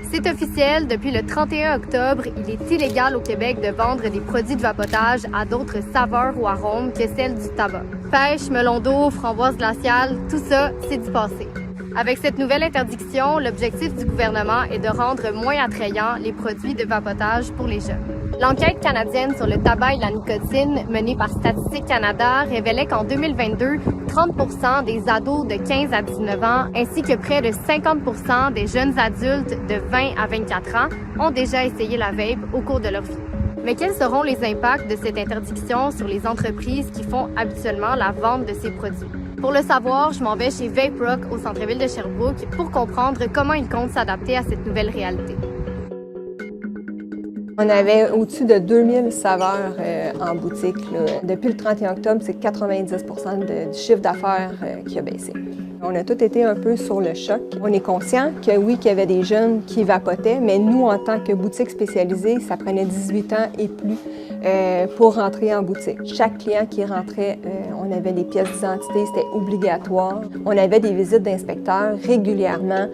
C'est officiel, depuis le 31 octobre, il est illégal au Québec de vendre des produits de vapotage à d'autres saveurs ou arômes que celles du tabac. Pêche, melon d'eau, framboise glaciale, tout ça, c'est du passé. Avec cette nouvelle interdiction, l'objectif du gouvernement est de rendre moins attrayants les produits de vapotage pour les jeunes. L'enquête canadienne sur le tabac et la nicotine menée par Statistique Canada révélait qu'en 2022, 30% des ados de 15 à 19 ans ainsi que près de 50% des jeunes adultes de 20 à 24 ans ont déjà essayé la vape au cours de leur vie. Mais quels seront les impacts de cette interdiction sur les entreprises qui font habituellement la vente de ces produits? Pour le savoir, je m'en vais chez Vape Rock au centre-ville de Sherbrooke pour comprendre comment ils comptent s'adapter à cette nouvelle réalité. On avait au-dessus de 2000 saveurs en boutique. Là. Depuis le 31 octobre, c'est 90 du chiffre d'affaires qui a baissé. On a tous été un peu sur le choc. On est conscient que oui, qu'il y avait des jeunes qui vapotaient, mais nous, en tant que boutique spécialisée, ça prenait 18 ans et plus pour rentrer en boutique. Chaque client qui rentrait, on avait des pièces d'identité, c'était obligatoire. On avait des visites d'inspecteurs régulièrement.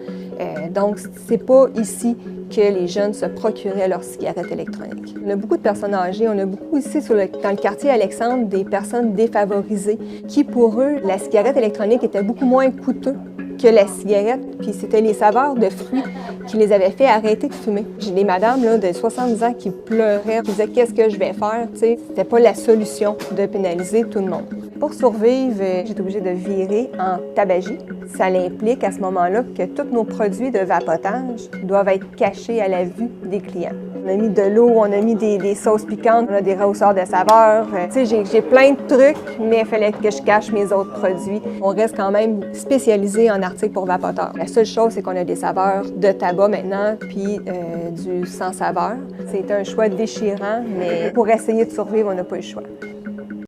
Donc, c'est pas ici que les jeunes se procuraient leurs cigarettes électroniques. On a beaucoup de personnes âgées, on a beaucoup ici dans le quartier Alexandre des personnes défavorisées qui, pour eux, la cigarette électronique était beaucoup moins coûteux que la cigarette, puis c'était les saveurs de fruits qui les avaient fait arrêter de fumer. J'ai des madames là, de 70 ans qui pleuraient, qui disaient « qu'est-ce que je vais faire ?» C'était pas la solution de pénaliser tout le monde. Pour survivre, j'étais obligée de virer en tabagie. Ça implique à ce moment-là que tous nos produits de vapotage doivent être cachés à la vue des clients. On a mis de l'eau, on a mis des sauces piquantes, on a des rehausseurs de saveurs. J'ai plein de trucs, mais il fallait que je cache mes autres produits. On reste quand même spécialisé en articles pour vapoteurs. La seule chose, c'est qu'on a des saveurs de tabac maintenant, puis du sans saveur. C'est un choix déchirant, mais pour essayer de survivre, on n'a pas eu le choix.